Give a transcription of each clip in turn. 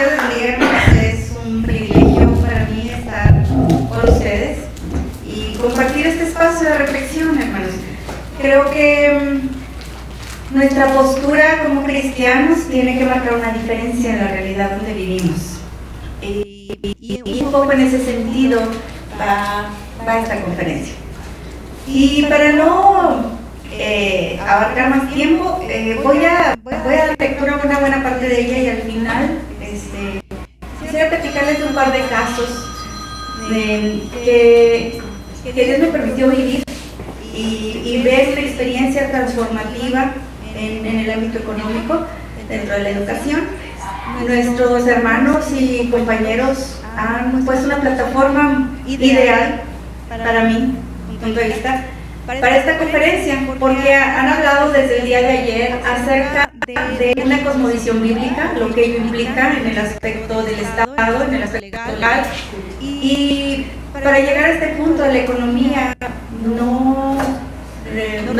Buenos días, es un privilegio para mí estar con ustedes y compartir este espacio de reflexión, hermanos. Creo que nuestra postura como cristianos tiene que marcar una diferencia en la realidad donde vivimos. Y un poco en ese sentido va esta conferencia. Y para no abarcar más tiempo, voy a dar lectura a una buena parte de ella y al final quisiera platicarles de un par de casos que Dios me permitió vivir y ver la experiencia transformativa en el ámbito económico dentro de la educación. Nuestros hermanos y compañeros han puesto una plataforma ideal para mí, punto de vista, para esta conferencia, porque han hablado desde el día de ayer acerca de una cosmovisión bíblica, lo que ello implica en el aspecto del Estado, en el aspecto legal, y para llegar a este punto de la economía no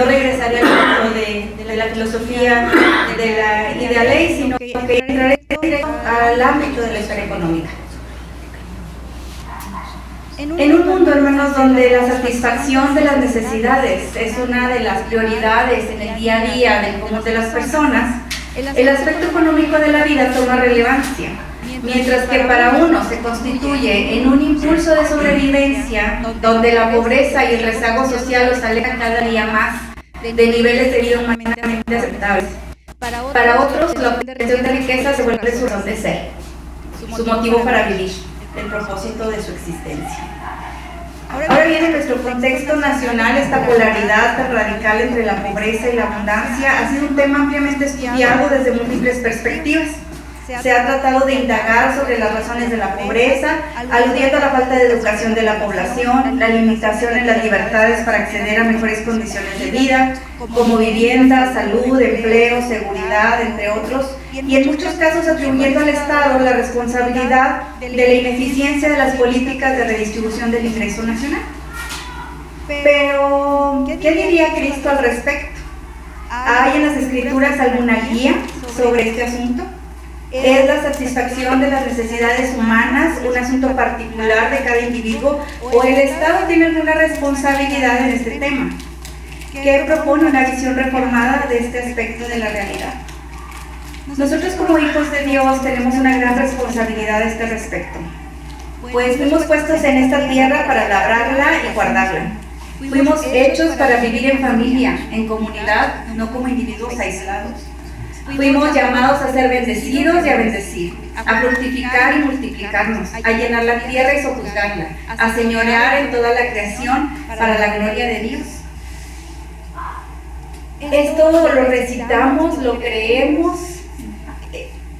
regresaré al punto de la filosofía y de la ley, sino que entraré directo al ámbito de la esfera económica. En un mundo, hermanos, donde la satisfacción de las necesidades es una de las prioridades en el día a día de las personas, el aspecto económico de la vida toma relevancia, mientras que para uno se constituye en un impulso de sobrevivencia, donde la pobreza y el rezago social los alejan cada día más de niveles de vida humanamente aceptables. Para otros, la obtención de riqueza se vuelve su razón de ser, su motivo para vivir, el propósito de su existencia. Ahora bien, en nuestro contexto nacional, esta polaridad tan radical entre la pobreza y la abundancia ha sido un tema ampliamente estudiado desde múltiples perspectivas. Se ha tratado de indagar sobre las razones de la pobreza, aludiendo a la falta de educación de la población, la limitación en las libertades para acceder a mejores condiciones de vida, como vivienda, salud, empleo, seguridad, entre otros, y en muchos casos atribuyendo al Estado la responsabilidad de la ineficiencia de las políticas de redistribución del ingreso nacional. Pero, ¿qué diría Cristo al respecto? ¿Hay en las Escrituras alguna guía sobre este asunto? ¿Es la satisfacción de las necesidades humanas un asunto particular de cada individuo o el Estado tiene alguna responsabilidad en este tema? ¿Qué propone una visión reformada de este aspecto de la realidad? Nosotros como hijos de Dios tenemos una gran responsabilidad a este respecto, pues fuimos puestos en esta tierra para labrarla y guardarla. Fuimos hechos para vivir en familia, en comunidad, no como individuos aislados. Fuimos llamados a ser bendecidos y a bendecir, a fructificar y multiplicarnos, a llenar la tierra y sojuzgarla, a señorear en toda la creación para la gloria de Dios. Esto lo recitamos, lo creemos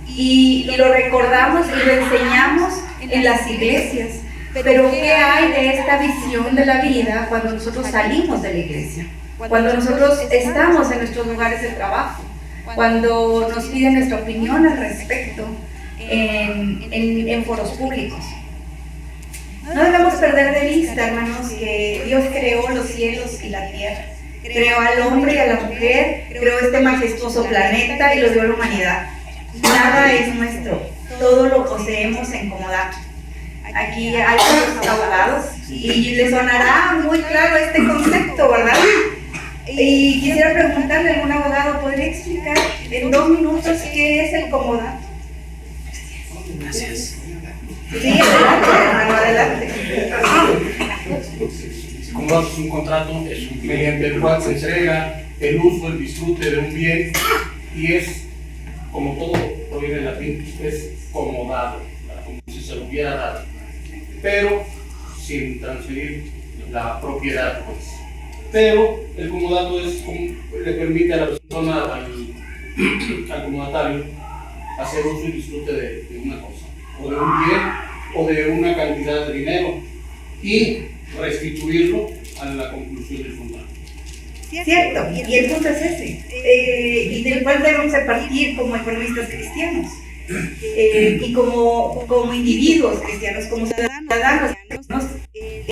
y lo recordamos y lo enseñamos en las iglesias. Pero ¿qué hay de esta visión de la vida cuando nosotros salimos de la iglesia? Cuando nosotros estamos en nuestros lugares de trabajo, cuando nos piden nuestra opinión al respecto en foros públicos. No debemos perder de vista, hermanos, que Dios creó los cielos y la tierra, creó al hombre y a la mujer, creó este majestuoso planeta y lo dio a la humanidad. Nada es nuestro, todo lo poseemos en comodato. Aquí hay muchos abogados y les sonará muy claro este concepto, ¿verdad? Y quisiera preguntarle a algún abogado, ¿podría explicar en 2 minutos qué es el comodato? Gracias. Sí, adelante, hermano, adelante. Comodato es un contrato mediante el cual se entrega el uso, el disfrute de un bien y es, como todo proviene del latín, es comodado, como si se lo hubiera dado, pero sin transferir la propiedad, pues. Pero el comodato le permite a la persona, al comodatario, hacer uso y disfrute de una cosa, o de un bien, o de una cantidad de dinero, y restituirlo a la conclusión del contrato. Cierto, y el punto es ese, y del cual debemos de partir como economistas cristianos, y como individuos cristianos, como ciudadanos,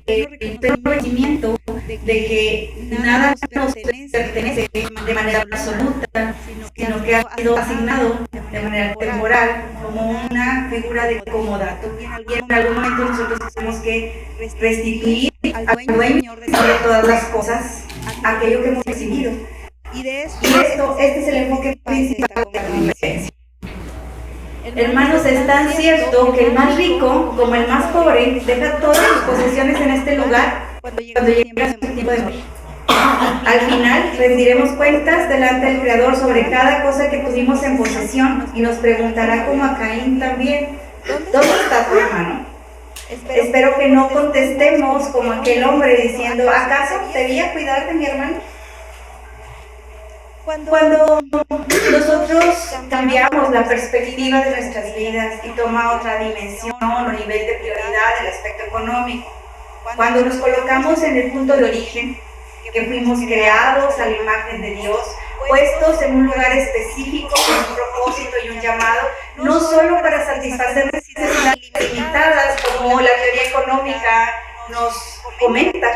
el pleno conocimiento de que nada nos pertenece de manera absoluta, sino que ha sido asignado de manera temporal como una figura de comodato. Y en algún momento nosotros tenemos que restituir al dueño sobre todas las cosas aquello que hemos recibido. Y este es el enfoque principal de la convivencia. Hermanos, es tan cierto que el más rico, como el más pobre, deja todas sus posesiones en este lugar cuando llega su tiempo de morir. Al final rendiremos cuentas delante del Creador sobre cada cosa que tuvimos en posesión y nos preguntará como a Caín también: ¿dónde está tu hermano? Espero que no contestemos como aquel hombre diciendo: ¿acaso debía cuidar de mi hermano? Cuando nosotros cambiamos la perspectiva de nuestras vidas y toma otra dimensión o nivel de prioridad el aspecto económico, cuando nos colocamos en el punto de origen, que fuimos creados a la imagen de Dios, puestos en un lugar específico con un propósito y un llamado, no solo para satisfacer necesidades limitadas como la teoría económica nos comenta,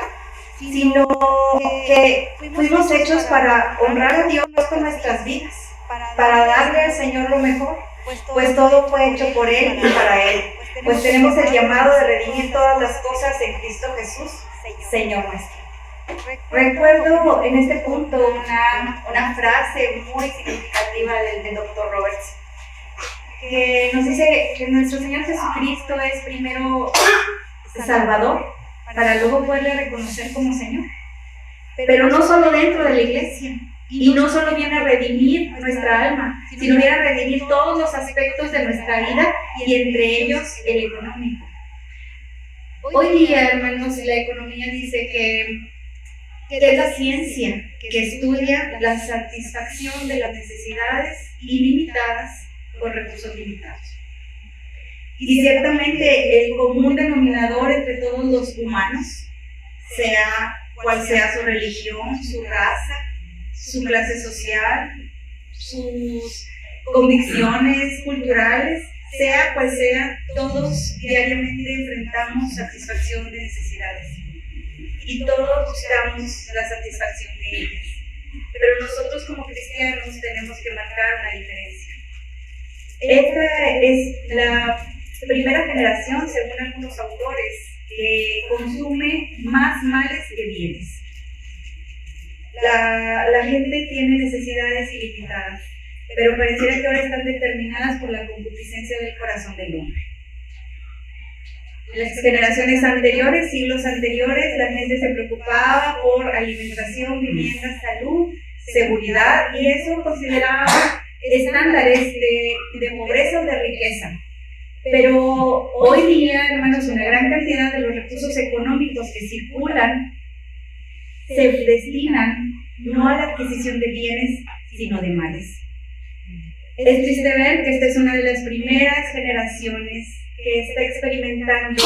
sino que fuimos hechos para honrar a Dios con nuestras vidas, para darle al Señor lo mejor, pues todo fue hecho por Él y para Él, pues tenemos el llamado de redimir todas las cosas en Cristo Jesús, Señor nuestro. Recuerdo en este punto una frase muy significativa del Dr. Roberts, que nos dice que nuestro Señor Jesucristo es primero Salvador, para luego poderle reconocer como Señor. Pero no solo dentro de la iglesia, y no solo viene a redimir nuestra alma, sino viene a redimir todos los aspectos de nuestra vida y entre ellos el económico. Hoy día, hermanos, la economía dice que es la ciencia que estudia la satisfacción de las necesidades ilimitadas con recursos limitados. Y ciertamente el común denominador entre todos los humanos, sea cual sea su religión, su raza, su clase social, sus convicciones culturales, sea cual sea, todos diariamente enfrentamos satisfacción de necesidades. Y todos buscamos la satisfacción de ellas. Pero nosotros como cristianos tenemos que marcar una diferencia. Esta es la primera generación, según algunos autores, que consume más males que bienes. La gente tiene necesidades ilimitadas, pero pareciera que ahora están determinadas por la concupiscencia del corazón del hombre. En las generaciones anteriores, siglos anteriores, la gente se preocupaba por alimentación, vivienda, salud, seguridad, y eso consideraba estándares de pobreza o de riqueza. Pero hoy día, hermanos, una gran cantidad de los recursos económicos que circulan se destinan no a la adquisición de bienes, sino de males. Es triste ver que esta es una de las primeras generaciones que está experimentando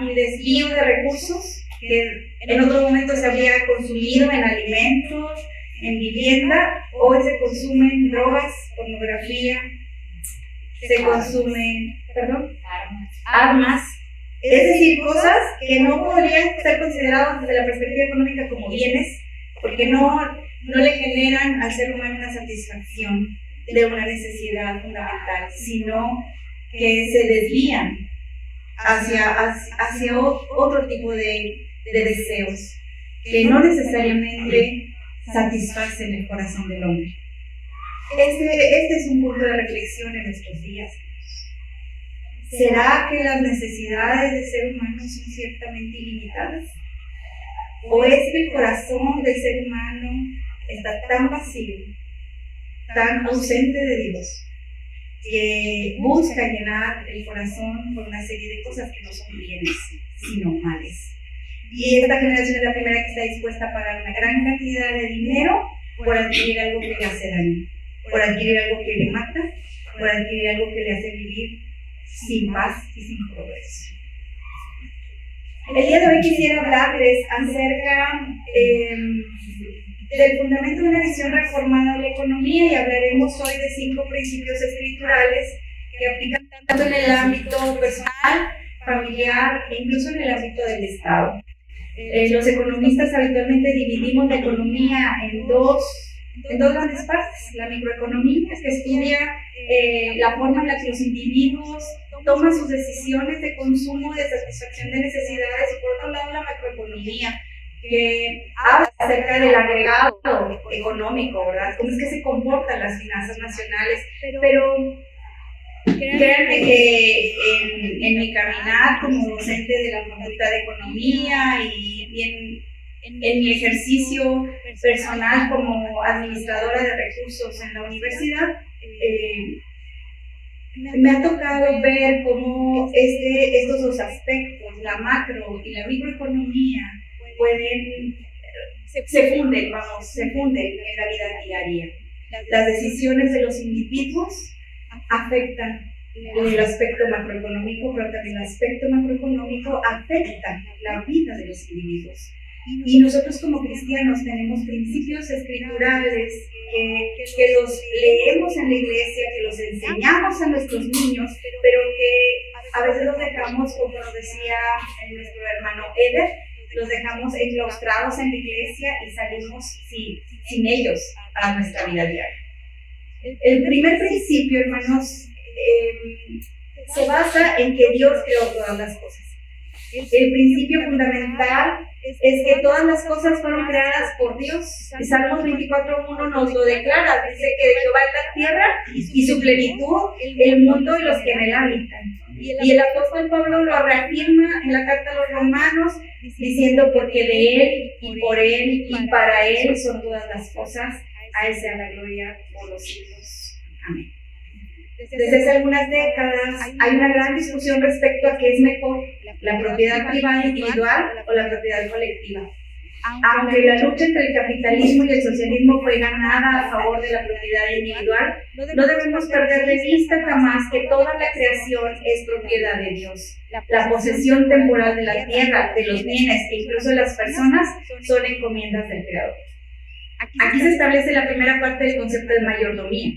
un desvío de recursos que en otro momento se había consumido en alimentos, en vivienda. Hoy se consumen drogas, pornografía, se consumen armas, es decir, cosas que no podrían ser consideradas desde la perspectiva económica como bienes, porque no le generan al ser humano una satisfacción de una necesidad fundamental, sino que se desvían hacia otro tipo de deseos que no necesariamente satisfacen el corazón del hombre. Este es un punto de reflexión en estos días. ¿Será que las necesidades del ser humano son ciertamente ilimitadas? ¿O es que el corazón del ser humano está tan vacío, tan ausente de Dios, que busca llenar el corazón con una serie de cosas que no son bienes, sino males? Y esta generación es la primera que está dispuesta a pagar una gran cantidad de dinero por adquirir algo que le hace daño, por adquirir algo que le mata, por adquirir algo que le hace vivir sin paz y sin progreso. El día de hoy quisiera hablarles acerca del fundamento de una visión reformada de la economía, y hablaremos hoy de 5 principios escriturales que aplican tanto en el ámbito personal, familiar e incluso en el ámbito del Estado. Los economistas habitualmente dividimos la economía en dos grandes partes. La microeconomía, que estudia la forma en la que los individuos toman sus decisiones de consumo, de satisfacción de necesidades, y por otro lado la macroeconomía, que habla acerca del agregado económico, ¿verdad? Cómo es que se comportan las finanzas nacionales. Pero créanme que en mi caminar como docente de la Facultad de Economía y en mi ejercicio personal como administradora de recursos en la universidad, me ha tocado ver cómo estos dos aspectos, la macro y la microeconomía, se funden en la vida diaria. Las decisiones de los individuos afectan el aspecto macroeconómico, pero también el aspecto macroeconómico afecta la vida de los individuos. Y nosotros como cristianos tenemos principios escriturales que los leemos en la iglesia, que los enseñamos a nuestros niños, pero que a veces los dejamos, como nos decía nuestro hermano Eder, los dejamos enclaustrados en la iglesia y salimos sin ellos a nuestra vida diaria. El primer principio, hermanos, se basa en que Dios creó todas las cosas. El principio fundamental es que todas las cosas fueron creadas por Dios. Salmos 24:1 nos lo declara, dice que de Jehová es la tierra y su plenitud, el mundo y los que en él habitan. Y el apóstol Pablo lo reafirma en la carta a los Romanos, diciendo: porque de él y por él y para él son todas las cosas, a él sea la gloria por los siglos. Amén. Desde hace algunas décadas hay una gran discusión respecto a qué es mejor, la propiedad privada individual o la propiedad colectiva. Aunque la lucha entre el capitalismo y el socialismo fue ganada a favor de la propiedad individual, no debemos perder de vista jamás que toda la creación es propiedad de Dios. La posesión temporal de la tierra, de los bienes e incluso de las personas son encomiendas del Creador. Aquí se establece la primera parte del concepto de mayordomía.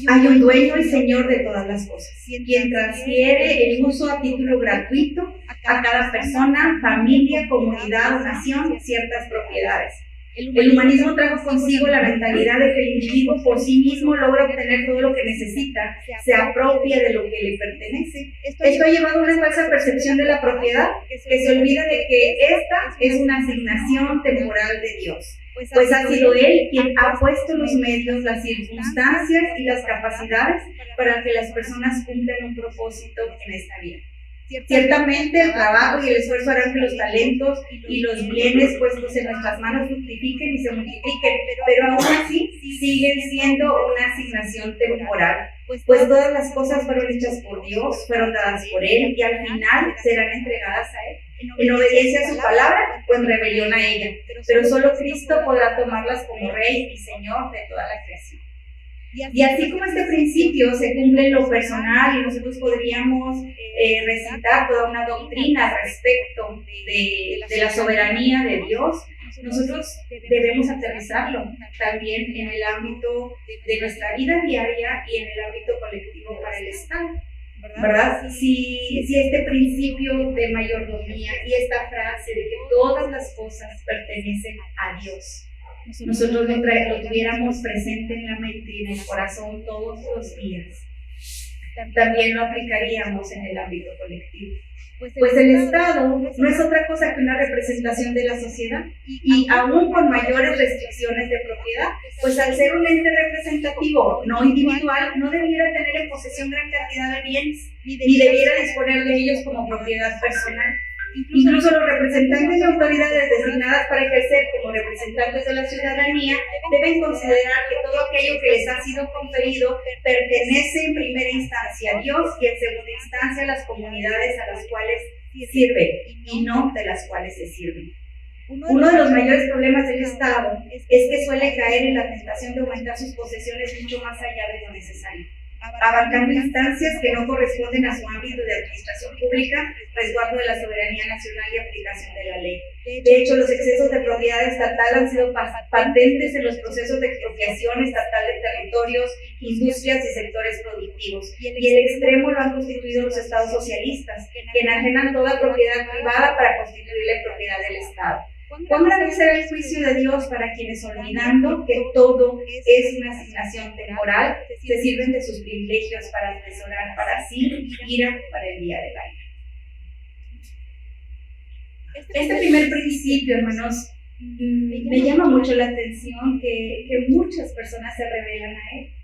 Hay un dueño y señor de todas las cosas, quien transfiere el uso a título gratuito a cada persona, familia, comunidad o nación ciertas propiedades. El humanismo trajo consigo la mentalidad de que el individuo por sí mismo logra obtener todo lo que necesita, se apropia de lo que le pertenece. Esto ha llevado a una falsa percepción de la propiedad, que se olvida de que esta es una asignación temporal de Dios. Pues ha sido Él quien ha puesto los medios, las circunstancias y las capacidades para que las personas cumplan un propósito en esta vida. Ciertamente el trabajo y el esfuerzo harán que los talentos y los bienes puestos en nuestras manos fructifiquen y se multipliquen, pero aún así siguen siendo una asignación temporal, pues todas las cosas fueron hechas por Dios, fueron dadas por Él y al final serán entregadas a Él, en obediencia a su palabra o en rebelión a ella, pero solo Cristo podrá tomarlas como Rey y Señor de toda la creación. Y así como este principio se cumple en lo personal y nosotros podríamos recitar toda una doctrina respecto de la soberanía de Dios, nosotros debemos aterrizarlo también en el ámbito de nuestra vida diaria y en el ámbito colectivo para el Estado, ¿verdad? Si este principio de mayordomía y esta frase de que todas las cosas pertenecen a Dios, nosotros lo tuviéramos presente en la mente y en el corazón todos los días, también lo aplicaríamos en el ámbito colectivo. Pues el Estado no es otra cosa que una representación de la sociedad y aún con mayores restricciones de propiedad, pues al ser un ente representativo, no individual, no debiera tener en posesión gran cantidad de bienes, ni debiera disponer de ellos como propiedad personal. Incluso los representantes de autoridades designadas para ejercer como representantes de la ciudadanía deben considerar que todo aquello que les ha sido conferido pertenece en primera instancia a Dios y en segunda instancia a las comunidades a las cuales sirven y no de las cuales se sirven. Uno de los mayores problemas del Estado es que suele caer en la tentación de aumentar sus posesiones mucho más allá de lo necesario. abarcando instancias que no corresponden a su ámbito de administración pública, resguardo de la soberanía nacional y aplicación de la ley. De hecho, los excesos de propiedad estatal han sido patentes en los procesos de expropiación estatal de territorios, industrias y sectores productivos. Y el extremo lo han constituido los estados socialistas, que enajenan toda propiedad privada para constituirla en propiedad del Estado. ¿Cuán grave será el juicio de Dios para quienes, olvidando que todo es una asignación temporal, se sirven de sus privilegios para atesorar para sí ira para el día de la ira? Este primer principio, hermanos, me llama mucho la atención que muchas personas se rebelan a él,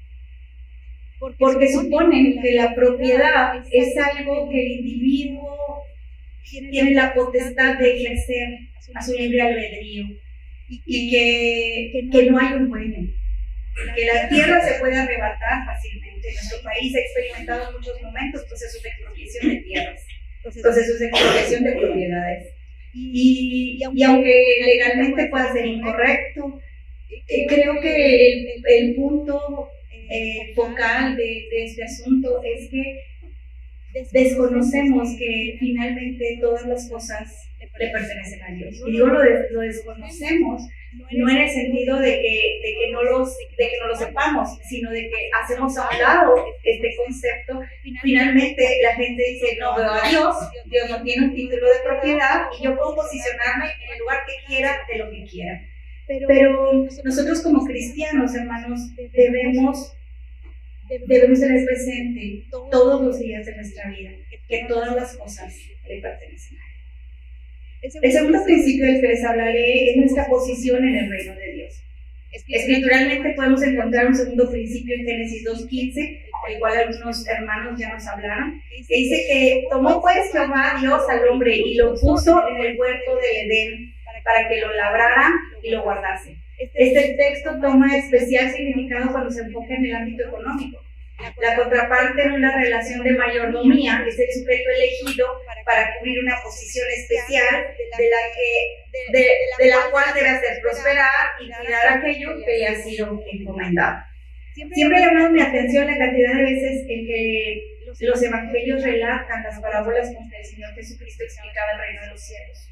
porque suponen que la propiedad es algo que el individuo tiene la potestad de ejercer a su libre albedrío y que no hay un dueño, que la tierra se puede arrebatar fácilmente. Nuestro país ha experimentado en muchos momentos procesos de expropiación de tierras, procesos de expropiación de propiedades. Y aunque legalmente pueda ser incorrecto, creo que el punto focal de este asunto es que desconocemos que finalmente todas las cosas le pertenecen a Dios. Y digo lo desconocemos no en el sentido de que no lo sepamos, sino de que hacemos a un lado este concepto. Finalmente la gente dice, no veo a Dios, Dios no tiene un título de propiedad y yo puedo posicionarme en el lugar que quiera, de lo que quiera. Pero nosotros como cristianos, hermanos, debemos tener presente todos los días de nuestra vida que todas las cosas le pertenecen a Él. El segundo principio del que les hablaré es nuestra posición en el reino de Dios. Escrituralmente podemos encontrar un segundo principio en Génesis 2:15, del cual algunos hermanos ya nos hablaron, que dice que tomó pues Jehová Dios al hombre y lo puso en el huerto del Edén para que lo labrara y lo guardase. Este texto toma especial significado cuando se enfoca en el ámbito económico. La contraparte en una relación de mayordomía es el sujeto elegido para cubrir una posición especial de la cual debe hacer prosperar y cuidar aquello que le ha sido encomendado. Siempre ha llamado mi atención la cantidad de veces en que los evangelios relatan las parábolas con que el Señor Jesucristo explicaba el reino de los cielos.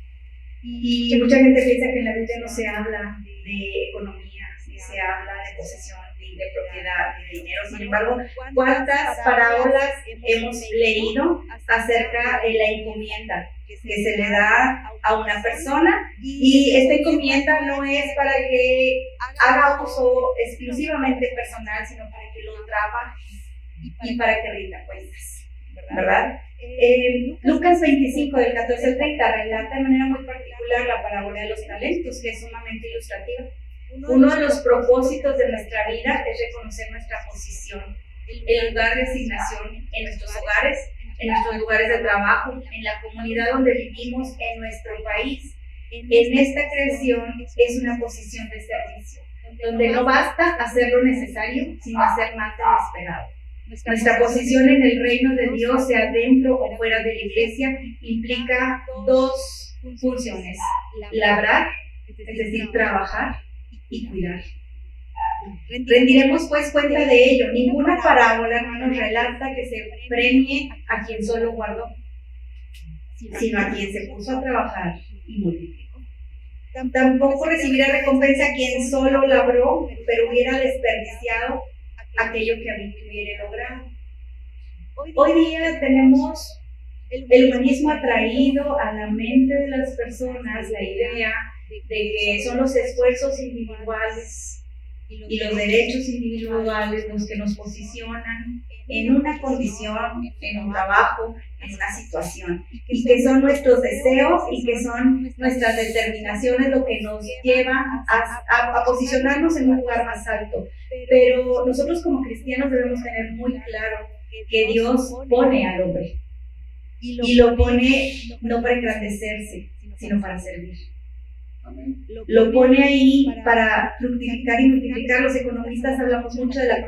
Y mucha gente piensa que en la Biblia no se habla de economía, ni se habla de posesión, ni de propiedad, ni de dinero. Sin embargo, ¿cuántas parábolas hemos leído acerca de la encomienda que se le da a una persona? Y esta encomienda no es para que haga uso exclusivamente personal, sino para que lo trabaje y para que rinda cuentas, ¿verdad? Lucas 25, del 14 al 30, relata de manera muy particular la parábola de los talentos, que es sumamente ilustrativa. Uno de los propósitos de nuestra vida es reconocer nuestra posición, el lugar de asignación en nuestros hogares, en nuestros lugares de trabajo, en la comunidad donde vivimos, en nuestro país. En esta creación es una posición de servicio, donde no basta hacer lo necesario, sino hacer más de lo esperado. Nuestra posición en el reino de Dios, sea dentro o fuera de la iglesia, implica dos funciones: labrar, es decir, trabajar, y cuidar. Rendiremos pues cuenta de ello. Ninguna parábola, hermanos, relata que se premie a quien solo guardó, sino a quien se puso a trabajar y multiplicó. Tampoco recibirá recompensa a quien solo labró, pero hubiera desperdiciado aquello que hubiera logrado. Hoy día tenemos el humanismo atraído a la mente de las personas la idea de que son los esfuerzos individuales y los derechos individuales los que nos posicionan en una condición, en un trabajo, en una situación, y que son nuestros deseos y que son nuestras determinaciones lo que nos lleva a posicionarnos en un lugar más alto. Pero nosotros como cristianos debemos tener muy claro que Dios pone al hombre y lo pone no para engrandecerse, sino para servir. Lo pone ahí para fructificar y multiplicar. Los economistas hablamos mucho de la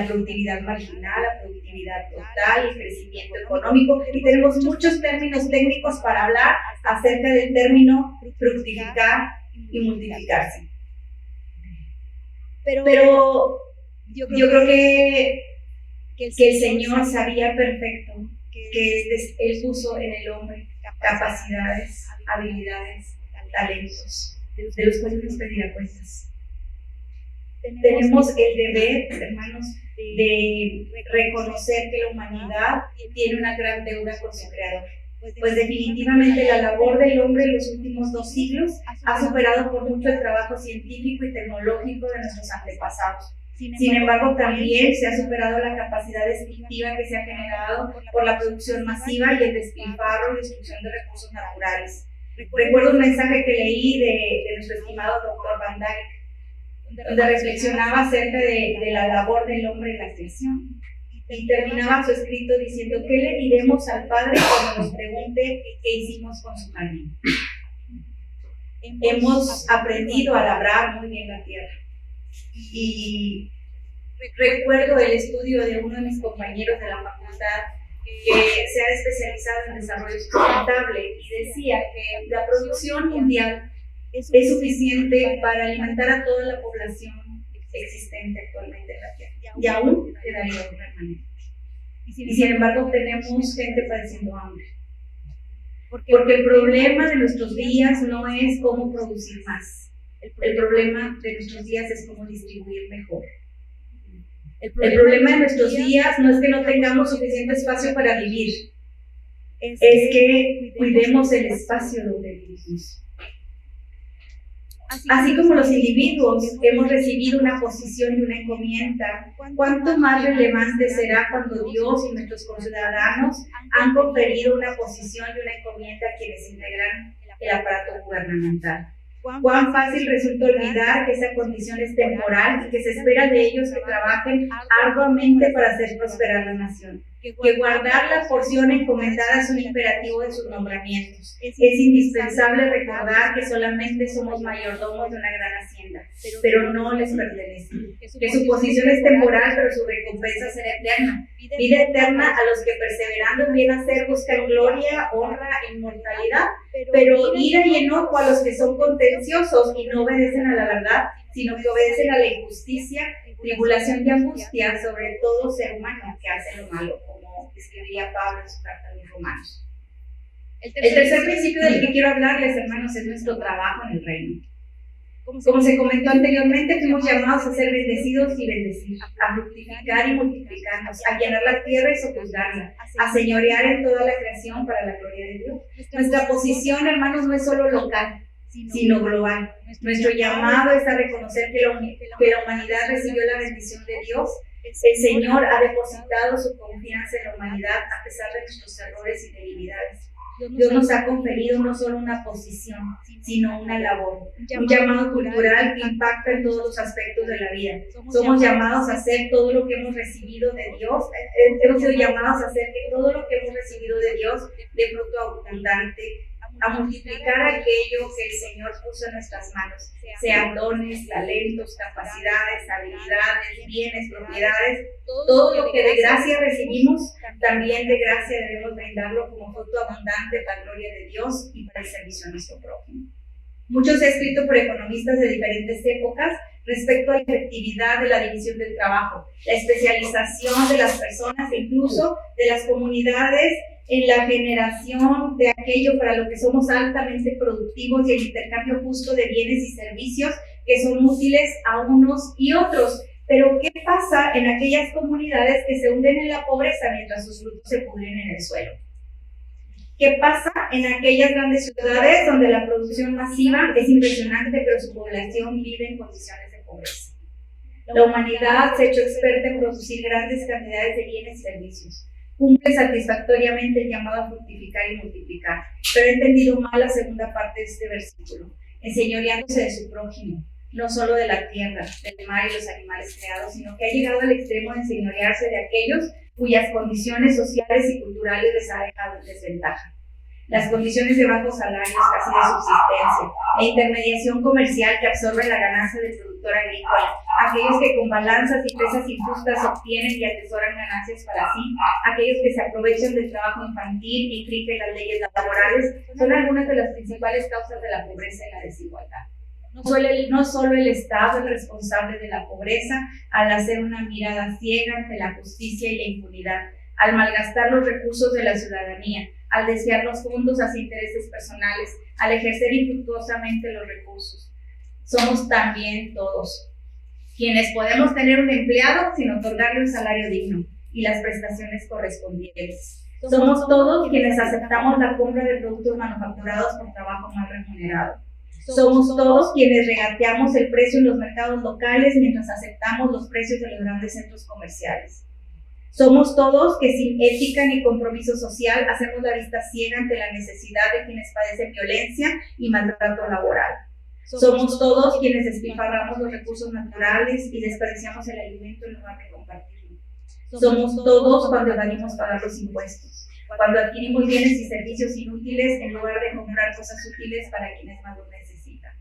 productividad marginal, la productividad total, el crecimiento económico, y tenemos muchos términos técnicos para hablar acerca del término fructificar y multiplicarse. Pero yo creo que que el Señor sabía perfecto que Él puso en el hombre capacidades, habilidades, talentos, de los cuales nos pedirá cuentas. Tenemos el deber, hermanos, de reconocer que la humanidad tiene una gran deuda con su Creador. Pues definitivamente la labor del hombre en los últimos 2 siglos ha superado por mucho el trabajo científico y tecnológico de nuestros antepasados. Sin embargo, también se ha superado la capacidad destructiva que se ha generado por la producción masiva y el despilfarro y destrucción de recursos naturales. Recuerdo un mensaje que leí de nuestro estimado doctor Van Dyke, donde reflexionaba acerca de la labor del hombre en la creación. Y terminaba su escrito diciendo: ¿qué le diremos al Padre cuando nos pregunte qué hicimos con su jardín? Hemos aprendido a labrar muy bien la tierra. Y recuerdo el estudio de uno de mis compañeros de la facultad que se ha especializado en desarrollo sustentable y decía que la producción mundial es suficiente para alimentar a toda la población existente actualmente en la Tierra, y aún quedaría un remanente. Y sin embargo tenemos gente padeciendo hambre, porque el problema de nuestros días no es cómo producir más. El problema de nuestros días es cómo distribuir mejor. El problema de nuestros días no es que no tengamos suficiente espacio para vivir, es que cuidemos el espacio donde vivimos. Así como los individuos hemos recibido una posición y una encomienda, ¿cuánto más relevante será cuando Dios y nuestros conciudadanos han conferido una posición y una encomienda a quienes integran el aparato gubernamental? Cuán fácil resulta olvidar que esa condición es temporal y que se espera de ellos que trabajen arduamente para hacer prosperar la nación. Que guardar la porción encomendada es un imperativo de sus nombramientos. Es indispensable recordar que solamente somos mayordomos de una gran hacienda, pero no les pertenece. Que su posición es temporal, pero su recompensa será eterna. Vida eterna a los que perseverando en bien hacer buscan gloria, honra e inmortalidad, pero ira y enojo a los que son contenciosos y no obedecen a la verdad, sino que obedecen a la injusticia, tribulación y angustia sobre todo ser humano que hace lo malo, como escribía Pablo en su carta a los Romanos. El tercer principio del que quiero hablarles, hermanos, es nuestro trabajo en el reino. Como se comentó anteriormente, fuimos llamados a ser bendecidos y bendecir, a fructificar y multiplicarnos, a llenar la tierra y sojuzgarla, a señorear en toda la creación para la gloria de Dios. Nuestra posición, hermanos, no es solo local, sino global. Nuestro llamado es a reconocer que la humanidad recibió la bendición de Dios. El Señor ha depositado su confianza en la humanidad a pesar de nuestros errores y debilidades. Dios nos ha conferido no solo una posición, sino una labor, un llamado cultural que impacta en todos los aspectos de la vida. Somos llamados a hacer todo lo que hemos recibido de Dios, hemos sido llamados a hacer que todo lo que hemos recibido de Dios dé fruto abundante, a multiplicar aquello que el Señor puso en nuestras manos, sean dones, talentos, capacidades, habilidades, bienes, propiedades, todo lo que de gracia recibimos, también de gracia debemos brindarlo como fruto abundante para la gloria de Dios y para el servicio a nuestro prójimo. Mucho se ha escrito por economistas de diferentes épocas respecto a la efectividad de la división del trabajo, la especialización de las personas e incluso de las comunidades en la generación de aquello para lo que somos altamente productivos y el intercambio justo de bienes y servicios que son útiles a unos y otros. Pero ¿qué pasa en aquellas comunidades que se hunden en la pobreza mientras sus frutos se pudren en el suelo? ¿Qué pasa en aquellas grandes ciudades donde la producción masiva es impresionante, pero su población vive en condiciones de pobreza? La humanidad se ha hecho experta en producir grandes cantidades de bienes y servicios. Cumple satisfactoriamente el llamado a fructificar y multiplicar, pero he entendido mal la segunda parte de este versículo, enseñoreándose de su prójimo, no solo de la tierra, del mar y los animales creados, sino que ha llegado al extremo de enseñorearse de aquellos cuyas condiciones sociales y culturales les ha dejado en desventaja. Las condiciones de bajos salarios, casi de subsistencia, e intermediación comercial que absorben la ganancia del productor agrícola, aquellos que con balanzas y pesas injustas obtienen y atesoran ganancias para sí, aquellos que se aprovechan del trabajo infantil e infringen las leyes laborales, son algunas de las principales causas de la pobreza y la desigualdad. No solo el Estado es responsable de la pobreza al hacer una mirada ciega ante la justicia y la impunidad, al malgastar los recursos de la ciudadanía, al desviar los fondos hacia intereses personales, al ejercer infructuosamente los recursos. Somos también todos quienes podemos tener un empleado sin otorgarle un salario digno y las prestaciones correspondientes. Somos todos quienes aceptamos la compra de productos manufacturados por trabajo mal remunerado. Somos todos quienes regateamos el precio en los mercados locales mientras aceptamos los precios de los grandes centros comerciales. Somos todos que sin ética ni compromiso social hacemos la vista ciega ante la necesidad de quienes padecen violencia y maltrato laboral. Somos todos quienes despilfarramos los recursos naturales y desperdiciamos el alimento en lugar de compartirlo. Somos todos cuando evadimos pagar los impuestos, cuando adquirimos bienes y servicios inútiles en lugar de comprar cosas útiles para quienes más lo necesitan.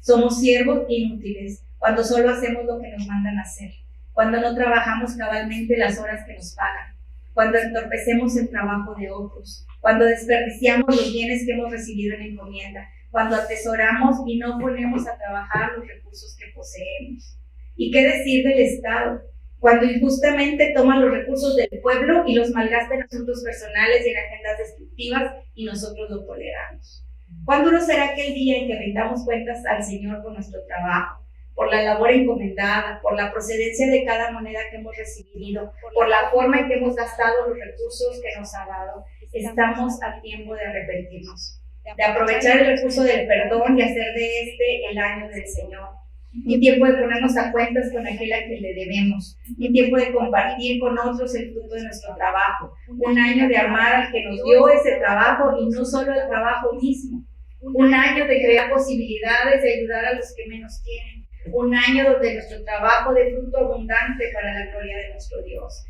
Somos siervos inútiles cuando solo hacemos lo que nos mandan hacer, cuando no trabajamos cabalmente las horas que nos pagan, cuando entorpecemos el trabajo de otros, cuando desperdiciamos los bienes que hemos recibido en encomienda, cuando atesoramos y no ponemos a trabajar los recursos que poseemos. ¿Y qué decir del Estado? Cuando injustamente toma los recursos del pueblo y los malgasta en asuntos personales y en agendas destructivas y nosotros lo toleramos. ¿Cuándo no será aquel día en que rindamos cuentas al Señor por nuestro trabajo, por la labor encomendada, por la procedencia de cada moneda que hemos recibido, por la forma en que hemos gastado los recursos que nos ha dado? Estamos a tiempo de arrepentirnos, de aprovechar el recurso del perdón y hacer de este el año del Señor. Un tiempo de ponernos a cuentas con aquel a quien le debemos. Un tiempo de compartir con otros el fruto de nuestro trabajo. Un año de amar al que nos dio ese trabajo y no solo el trabajo mismo. Un año de crear posibilidades de ayudar a los que menos tienen. Un año donde nuestro trabajo dé fruto abundante para la gloria de nuestro Dios.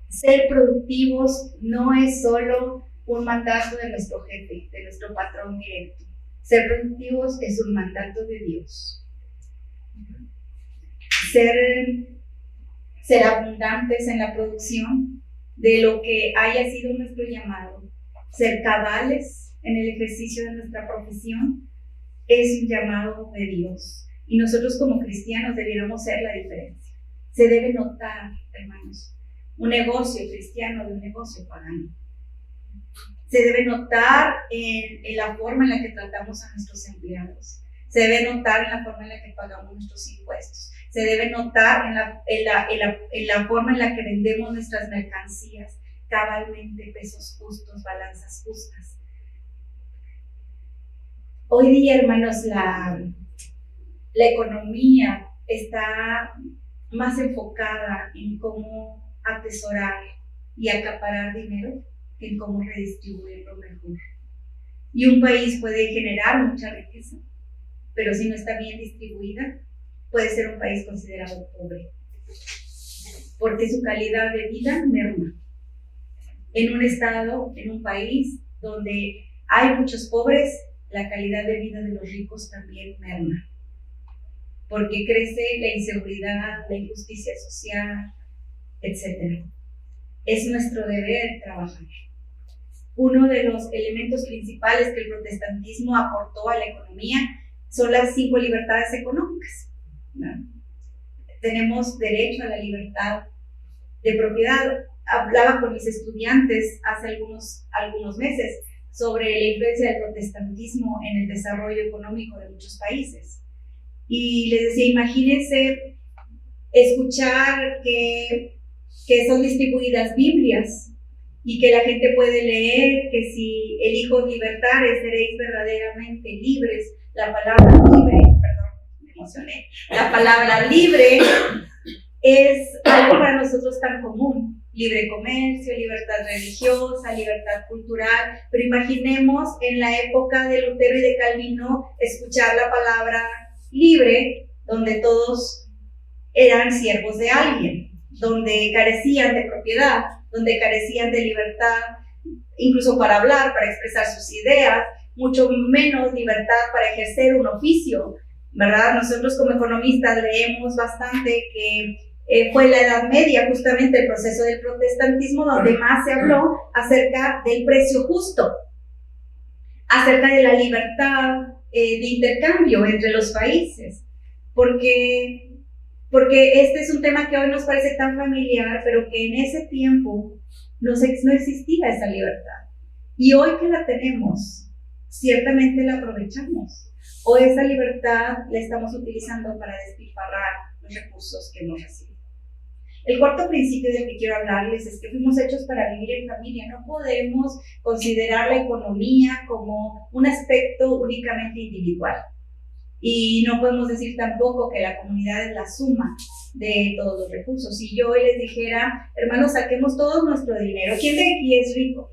Ser productivos no es solo un mandato de nuestro jefe, de nuestro patrón directo. Ser productivos es un mandato de Dios. Ser abundantes en la producción de lo que haya sido nuestro llamado, ser cabales en el ejercicio de nuestra profesión, es un llamado de Dios. Y nosotros como cristianos debiéramos ser la diferencia. Se debe notar, hermanos, un negocio cristiano de un negocio pagano. Se debe notar en la forma en la que tratamos a nuestros empleados. Se debe notar en la forma en la que pagamos nuestros impuestos. Se debe notar en la forma en la que vendemos nuestras mercancías, cabalmente, pesos justos, balanzas justas. Hoy día, hermanos, la economía está más enfocada en cómo atesorar y acaparar dinero que en cómo redistribuirlo mejor. Y un país puede generar mucha riqueza, pero si no está bien distribuida, puede ser un país considerado pobre, porque su calidad de vida merma. En un estado, en un país donde hay muchos pobres, la calidad de vida de los ricos también merma, porque crece la inseguridad, la injusticia social, etc. Es nuestro deber trabajar. Uno de los elementos principales que el protestantismo aportó a la economía son las 5 libertades económicas. ¿No? Tenemos derecho a la libertad de propiedad. Hablaba con mis estudiantes hace algunos meses sobre la influencia del protestantismo en el desarrollo económico de muchos países. Y les decía, imagínense escuchar que son distribuidas Biblias y que la gente puede leer que si elijo libertades seréis verdaderamente libres. La palabra libre, la palabra libre es algo para nosotros tan común. Libre comercio, libertad religiosa, libertad cultural, pero imaginemos en la época de Lutero y de Calvino escuchar la palabra libre, donde todos eran siervos de alguien, donde carecían de propiedad, donde carecían de libertad, incluso para hablar, para expresar sus ideas, mucho menos libertad para ejercer un oficio, ¿verdad? Nosotros como economistas leemos bastante que fue la Edad Media justamente el proceso del protestantismo donde más se habló acerca del precio justo, acerca de la libertad de intercambio entre los países, porque este es un tema que hoy nos parece tan familiar, pero que en ese tiempo no existía esa libertad. Y hoy que la tenemos, ciertamente la aprovechamos. O esa libertad la estamos utilizando para despilfarrar los recursos que hemos recibido. El cuarto principio del que quiero hablarles es que fuimos hechos para vivir en familia. No podemos considerar la economía como un aspecto únicamente individual. Y no podemos decir tampoco que la comunidad es la suma de todos los recursos. Si yo hoy les dijera, hermanos, saquemos todo nuestro dinero, ¿quién de aquí es rico?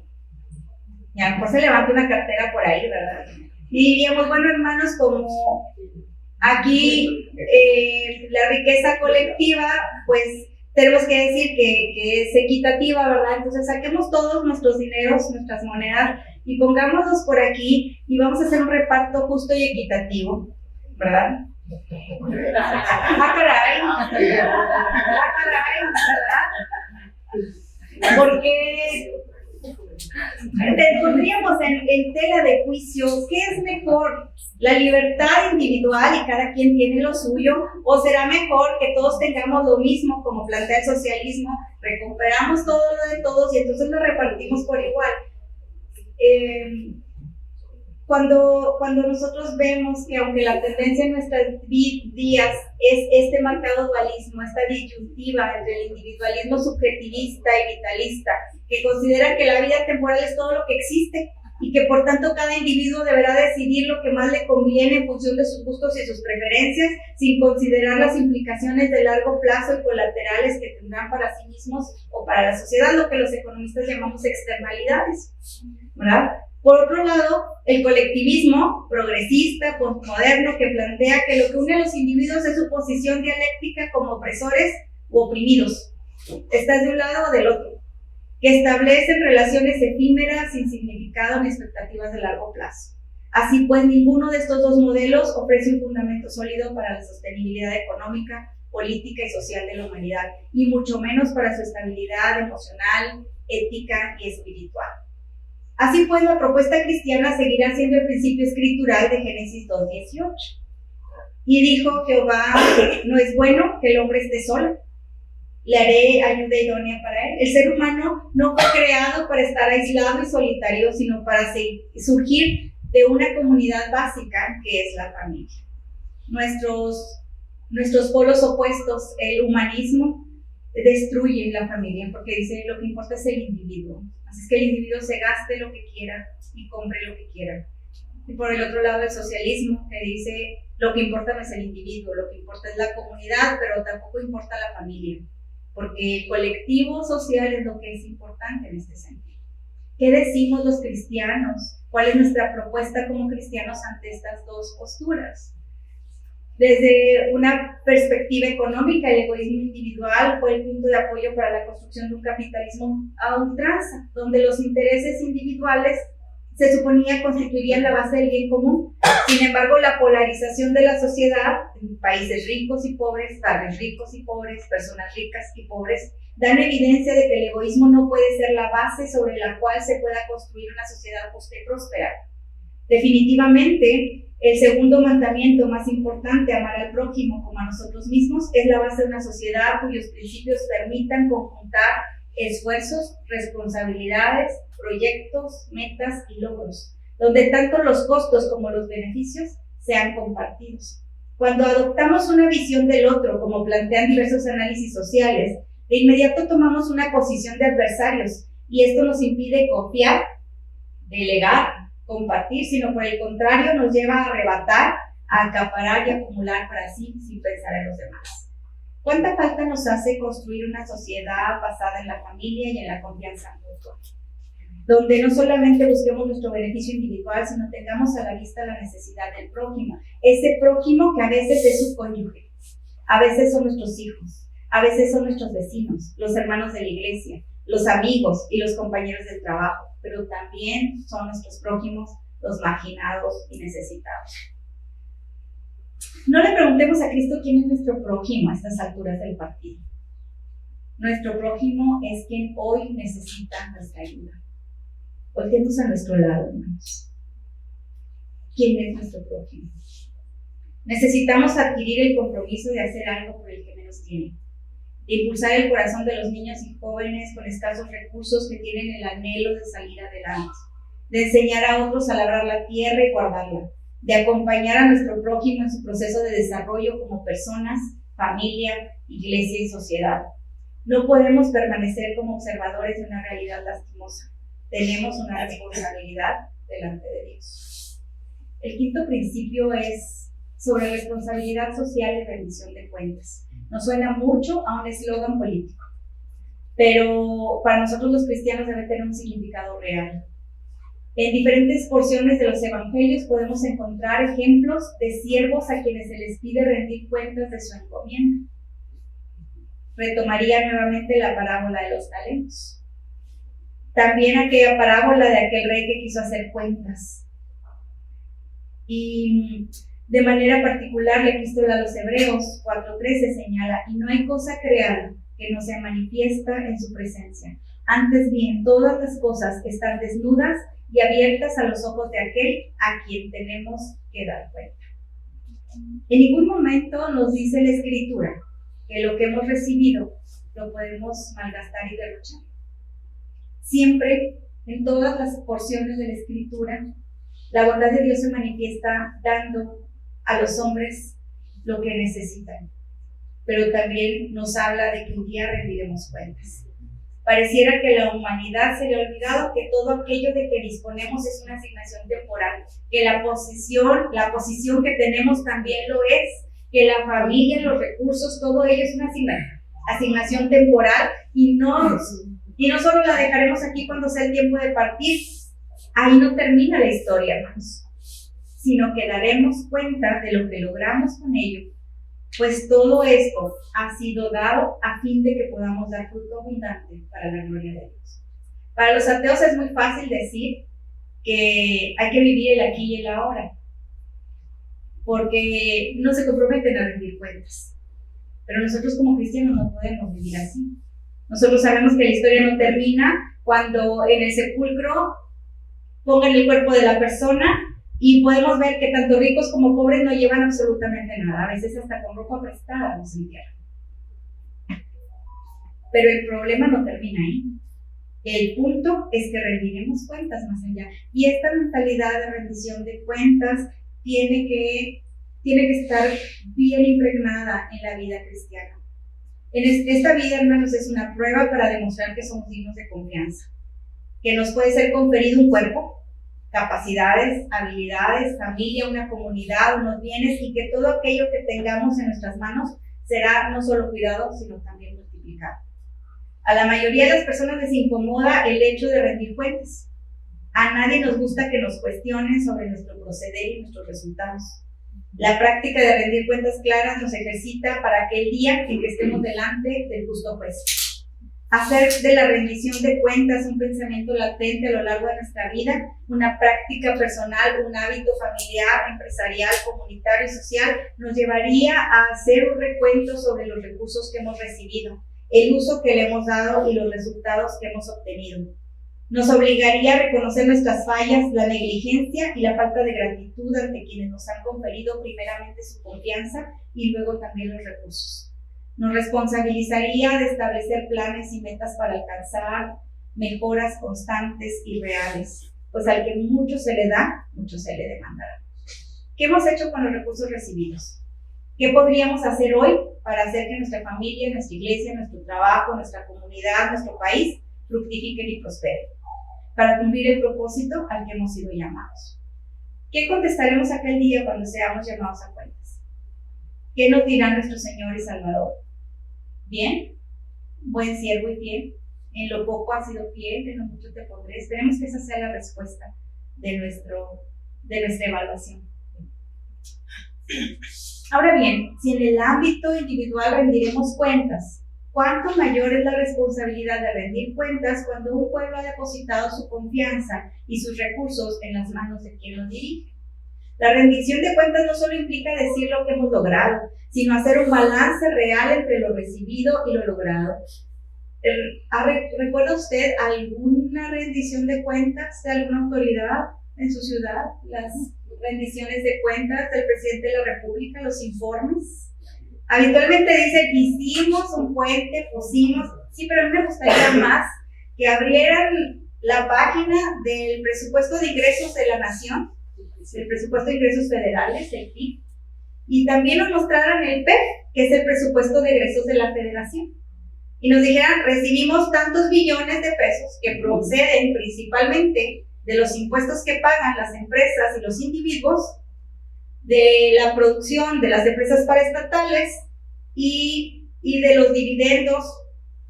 Y a lo mejor se levanta una cartera por ahí, ¿verdad? Y diríamos, bueno, hermanos, como aquí la riqueza colectiva, pues tenemos que decir que es equitativa, ¿verdad? Entonces saquemos todos nuestros dineros, nuestras monedas, y pongámoslos por aquí, y vamos a hacer un reparto justo y equitativo, ¿verdad? ¡Ah, caray! ¿Verdad? Porque pondríamos en tela de juicio qué es mejor, la libertad individual y cada quien tiene lo suyo, o será mejor que todos tengamos lo mismo, como plantea el socialismo, recuperamos todo lo de todos y entonces lo repartimos por igual. Cuando nosotros vemos que aunque la tendencia en nuestros días es este marcado dualismo, esta disyuntiva entre el individualismo subjetivista y vitalista, que considera que la vida temporal es todo lo que existe y que por tanto cada individuo deberá decidir lo que más le conviene en función de sus gustos y sus preferencias, sin considerar las implicaciones de largo plazo y colaterales que tendrán para sí mismos o para la sociedad, lo que los economistas llamamos externalidades, ¿verdad? Por otro lado, el colectivismo progresista, postmoderno, que plantea que lo que une a los individuos es su posición dialéctica como opresores u oprimidos. Estás de un lado o del otro, que establecen relaciones efímeras, sin significado ni expectativas de largo plazo. Así pues, ninguno de estos dos modelos ofrece un fundamento sólido para la sostenibilidad económica, política y social de la humanidad, y mucho menos para su estabilidad emocional, ética y espiritual. Así pues, la propuesta cristiana seguirá siendo el principio escritural de Génesis 2:18. Y dijo Jehová, no es bueno que el hombre esté solo, le haré ayuda idónea para él. El ser humano no fue creado para estar aislado y solitario, sino para surgir de una comunidad básica que es la familia. Nuestros polos opuestos, el humanismo, destruyen la familia porque dice lo que importa es el individuo. Así es que el individuo se gaste lo que quiera y compre lo que quiera. Y por el otro lado el socialismo, que dice lo que importa no es el individuo, lo que importa es la comunidad, pero tampoco importa la familia, porque el colectivo social es lo que es importante en este sentido. ¿Qué decimos los cristianos? ¿Cuál es nuestra propuesta como cristianos ante estas dos posturas? Desde una perspectiva económica, el egoísmo individual fue el punto de apoyo para la construcción de un capitalismo a ultranza, donde los intereses individuales se suponía constituirían la base del bien común. Sin embargo, la polarización de la sociedad, en países ricos y pobres, barrios ricos y pobres, personas ricas y pobres, dan evidencia de que el egoísmo no puede ser la base sobre la cual se pueda construir una sociedad justa y próspera. Definitivamente, el segundo mandamiento más importante, amar al prójimo como a nosotros mismos, es la base de una sociedad cuyos principios permitan conjuntar esfuerzos, responsabilidades, proyectos, metas y logros, donde tanto los costos como los beneficios sean compartidos. Cuando adoptamos una visión del otro, como plantean diversos análisis sociales, de inmediato tomamos una posición de adversarios y esto nos impide confiar, delegar, compartir, sino por el contrario nos lleva a arrebatar, a acaparar y acumular para sí sin pensar en los demás. ¿Cuánta falta nos hace construir una sociedad basada en la familia y en la confianza mutua? Donde no solamente busquemos nuestro beneficio individual, sino tengamos a la vista la necesidad del prójimo. Ese prójimo que a veces es su cónyuge, a veces son nuestros hijos, a veces son nuestros vecinos, los hermanos de la iglesia, los amigos y los compañeros del trabajo, pero también son nuestros prójimos, los marginados y necesitados. No le preguntemos a Cristo quién es nuestro prójimo a estas alturas del partido. Nuestro prójimo es quien hoy necesita nuestra ayuda. Volteemos a nuestro lado, hermanos. quién es nuestro prójimo. Necesitamos adquirir el compromiso de hacer algo por el que menos tiene, de impulsar el corazón de los niños y jóvenes con escasos recursos que tienen el anhelo de salir adelante, de enseñar a otros a labrar la tierra y guardarla, de acompañar a nuestro prójimo en su proceso de desarrollo como personas, familia, iglesia y sociedad. No podemos permanecer como observadores de una realidad lastimosa. Tenemos una responsabilidad delante de Dios. El quinto principio es sobre responsabilidad social y rendición de cuentas. Nos suena mucho a un eslogan político, pero para nosotros los cristianos debe tener un significado real. En diferentes porciones de los evangelios podemos encontrar ejemplos de siervos a quienes se les pide rendir cuentas de su encomienda. Retomaría nuevamente la parábola de los talentos. También aquella parábola de aquel rey que quiso hacer cuentas. Y de manera particular, la epístola a los Hebreos 4:13 señala: y no hay cosa creada que no sea manifiesta en su presencia. Antes bien, todas las cosas están desnudas y abiertas a los ojos de aquel a quien tenemos que dar cuenta. En ningún momento nos dice la Escritura que lo que hemos recibido lo podemos malgastar y derrochar. Siempre, en todas las porciones de la Escritura, la bondad de Dios se manifiesta dando a los hombres lo que necesitan, pero también nos habla de que un día rendiremos cuentas. Pareciera que la humanidad se le ha olvidado que todo aquello de que disponemos es una asignación temporal, que la posición que tenemos también lo es, que la familia, los recursos, todo ello es una asignación temporal y no solo la dejaremos aquí cuando sea el tiempo de partir. Ahí no termina la historia, hermanos, sino que daremos cuenta de lo que logramos con ello, pues todo esto ha sido dado a fin de que podamos dar fruto abundante para la gloria de Dios. Para los ateos es muy fácil decir que hay que vivir el aquí y el ahora, porque no se comprometen a rendir cuentas. Pero nosotros como cristianos no podemos vivir así. Nosotros sabemos que la historia no termina cuando en el sepulcro pongan el cuerpo de la persona y podemos ver que tanto ricos como pobres no llevan absolutamente nada, a veces hasta con ropa prestada nos entierran. Pero el problema no termina ahí. El punto es que rendiremos cuentas más allá. Y esta mentalidad de rendición de cuentas tiene que estar bien impregnada en la vida cristiana. Esta vida, hermanos, es una prueba para demostrar que somos dignos de confianza, que nos puede ser conferido un cuerpo, capacidades, habilidades, familia, una comunidad, unos bienes, y que todo aquello que tengamos en nuestras manos será no solo cuidado, sino también multiplicado. A la mayoría de las personas les incomoda el hecho de rendir cuentas. A nadie nos gusta que nos cuestionen sobre nuestro proceder y nuestros resultados. La práctica de rendir cuentas claras nos ejercita para aquel día en que estemos delante del justo juez. Hacer de la rendición de cuentas un pensamiento latente a lo largo de nuestra vida, una práctica personal, un hábito familiar, empresarial, comunitario y social, nos llevaría a hacer un recuento sobre los recursos que hemos recibido, el uso que le hemos dado y los resultados que hemos obtenido. Nos obligaría a reconocer nuestras fallas, la negligencia y la falta de gratitud ante quienes nos han conferido primeramente su confianza y luego también los recursos. Nos responsabilizaría de establecer planes y metas para alcanzar mejoras constantes y reales, pues al que mucho se le da, mucho se le demandará. ¿Qué hemos hecho con los recursos recibidos? ¿Qué podríamos hacer hoy para hacer que nuestra familia, nuestra iglesia, nuestro trabajo, nuestra comunidad, nuestro país fructifiquen y prosperen, para cumplir el propósito al que hemos sido llamados? ¿Qué contestaremos aquel día cuando seamos llamados a cuentas? ¿Qué nos dirá nuestro Señor y Salvador? Bien, buen siervo y fiel, en lo poco has sido fiel, en lo mucho te pondré. Esperemos que esa sea la respuesta de nuestra evaluación. Ahora bien, si en el ámbito individual rendiremos cuentas, ¿cuánto mayor es la responsabilidad de rendir cuentas cuando un pueblo ha depositado su confianza y sus recursos en las manos de quien los dirige? La rendición de cuentas no solo implica decir lo que hemos logrado, sino hacer un balance real entre lo recibido y lo logrado. ¿Recuerda usted alguna rendición de cuentas de alguna autoridad en su ciudad? rendiciones de cuentas del presidente de la República, los informes. Habitualmente dicen, hicimos un puente, pusimos, sí, pero a mí me gustaría más que abrieran la página del presupuesto de ingresos de la nación, el presupuesto de ingresos federales, el PIB, y también nos mostraran el PEF, que es el presupuesto de egresos de la federación, y nos dijeran, recibimos tantos billones de pesos que proceden principalmente de los impuestos que pagan las empresas y los individuos, de la producción de las empresas paraestatales y de los dividendos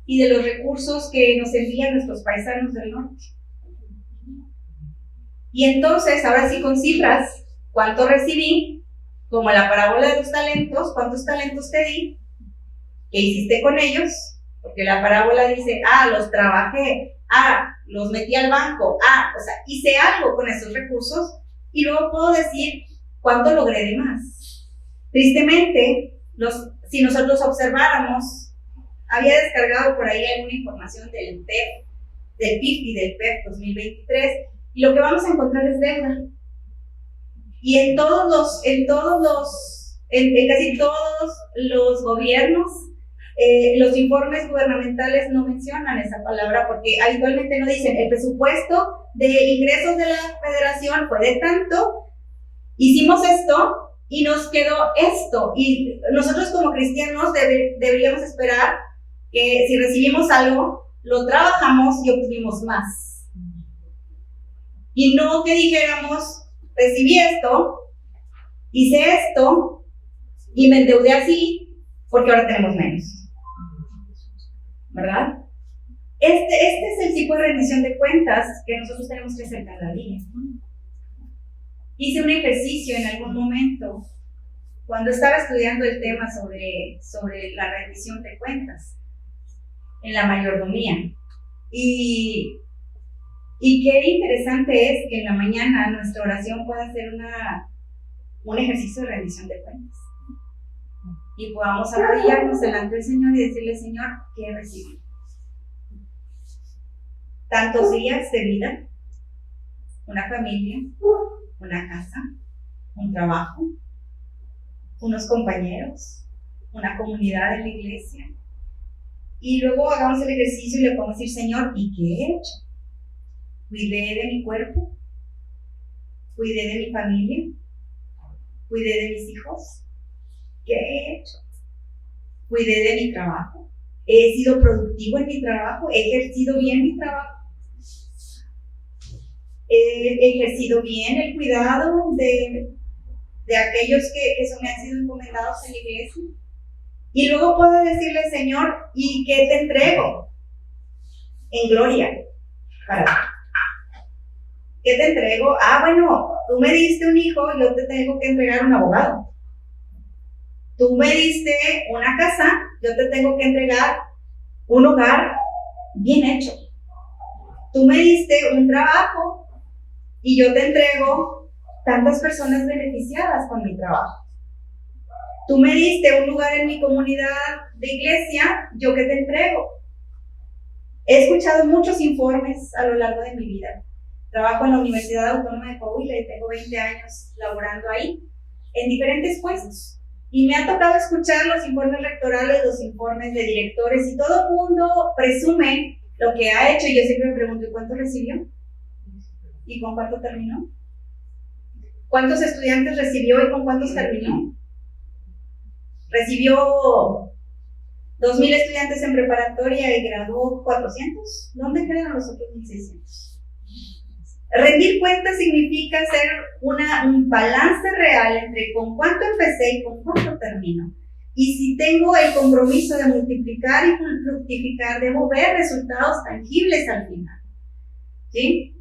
y de los recursos que nos envían nuestros paisanos del norte. Y entonces, ahora sí con cifras, ¿cuánto recibí? Como la parábola de los talentos, ¿cuántos talentos te di? ¿Qué hiciste con ellos? Porque la parábola dice, los trabajé, los metí al banco, o sea, hice algo con esos recursos y luego puedo decir cuánto logré de más. Tristemente, si nosotros observáramos, había descargado por ahí alguna información del PEF, del PIB y del PEF 2023, y lo que vamos a encontrar es deuda. Y en casi todos los gobiernos, los informes gubernamentales no mencionan esa palabra porque habitualmente no dicen el presupuesto de ingresos de la federación fue de tanto, hicimos esto y nos quedó esto. Y nosotros como cristianos deberíamos esperar que si recibimos algo, lo trabajamos y obtuvimos más. Y no que dijéramos, recibí esto, hice esto y me endeudé así porque ahora tenemos menos. ¿Verdad? Este es el tipo de rendición de cuentas que nosotros tenemos que hacer cada día. Hice un ejercicio en algún momento cuando estaba estudiando el tema sobre la rendición de cuentas en la mayordomía. Y qué interesante es que en la mañana nuestra oración pueda ser un ejercicio de rendición de cuentas. Y podamos arrodillarnos delante del Señor y decirle, Señor, ¿qué he recibido? Tantos días de vida, una familia, una casa, un trabajo, unos compañeros, una comunidad en la iglesia. Y luego hagamos el ejercicio y le podemos decir, Señor, ¿y qué he hecho? Cuidé de mi cuerpo, cuidé de mi familia, cuidé de mis hijos. ¿Qué he hecho? Cuidé de mi trabajo. ¿He sido productivo en mi trabajo? ¿He ejercido bien mi trabajo? ¿He ejercido bien el cuidado de aquellos que me han sido encomendados en la iglesia? Y luego puedo decirle, Señor, ¿y qué te entrego? En gloria para ti. ¿Qué te entrego? Bueno, tú me diste un hijo, yo te tengo que entregar un abogado. Tú me diste una casa, yo te tengo que entregar un hogar bien hecho. Tú me diste un trabajo y yo te entrego tantas personas beneficiadas con mi trabajo. Tú me diste un lugar en mi comunidad de iglesia, ¿yo qué te entrego? He escuchado muchos informes a lo largo de mi vida. Trabajo en la Universidad Autónoma de Coahuila y tengo 20 años laborando ahí, en diferentes puestos. Y me ha tocado escuchar los informes rectorales, los informes de directores, y todo el mundo presume lo que ha hecho. Y yo siempre me pregunto, ¿y cuánto recibió? ¿Y con cuánto terminó? ¿Cuántos estudiantes recibió y con cuántos terminó? Recibió 2,000 estudiantes en preparatoria y graduó 400. ¿Dónde quedan los otros 1,600? Rendir cuentas significa hacer un balance real entre con cuánto empecé y con cuánto termino. Y si tengo el compromiso de multiplicar y fructificar, debo ver resultados tangibles al final. ¿Sí?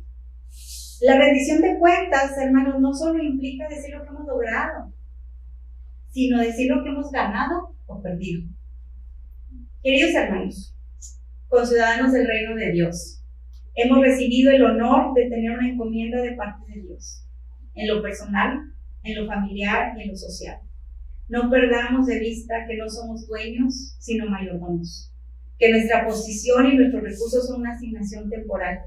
La rendición de cuentas, hermanos, no solo implica decir lo que hemos logrado, sino decir lo que hemos ganado o perdido. Queridos hermanos, conciudadanos del reino de Dios, hemos recibido el honor de tener una encomienda de parte de Dios, en lo personal, en lo familiar y en lo social. No perdamos de vista que no somos dueños, sino mayordomos, que nuestra posición y nuestros recursos son una asignación temporal,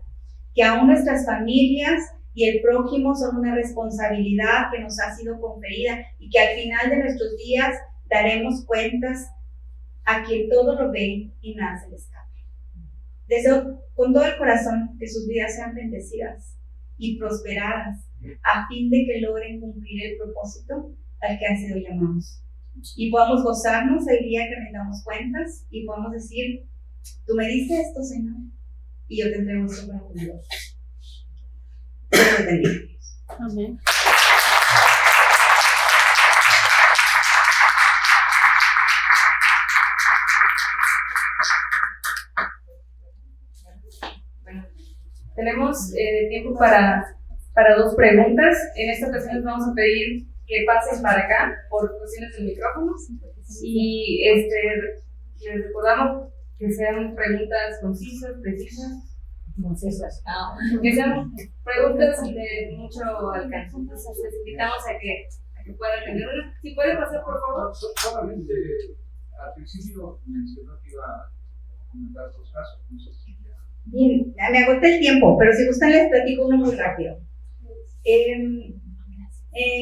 que aún nuestras familias y el prójimo son una responsabilidad que nos ha sido conferida y que al final de nuestros días daremos cuentas a quien todo lo ve y nada se le escapa. Deseo con todo el corazón que sus vidas sean bendecidas y prosperadas a fin de que logren cumplir el propósito al que han sido llamados. Y podamos gozarnos el día que rendamos cuentas y podamos decir, tú me diste esto, Señor, y yo te entrego esto para tu Dios. Dios te bendiga. Amén. Bueno, tenemos tiempo para 2 preguntas. En esta ocasión les vamos a pedir que pasen para acá por cuestiones del micrófono y les recordamos que sean preguntas concisas, precisas, que sean preguntas de mucho alcance. Entonces les invitamos a que puedan tener una. Si puede pasar, por favor. Solamente al principio mencionó que iba a comentar 2 casos. No sé si ya. Bien, me agota el tiempo, pero si gustan les platico uno muy rápido.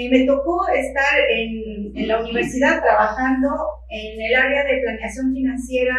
Me tocó estar en la universidad trabajando en el área de planeación financiera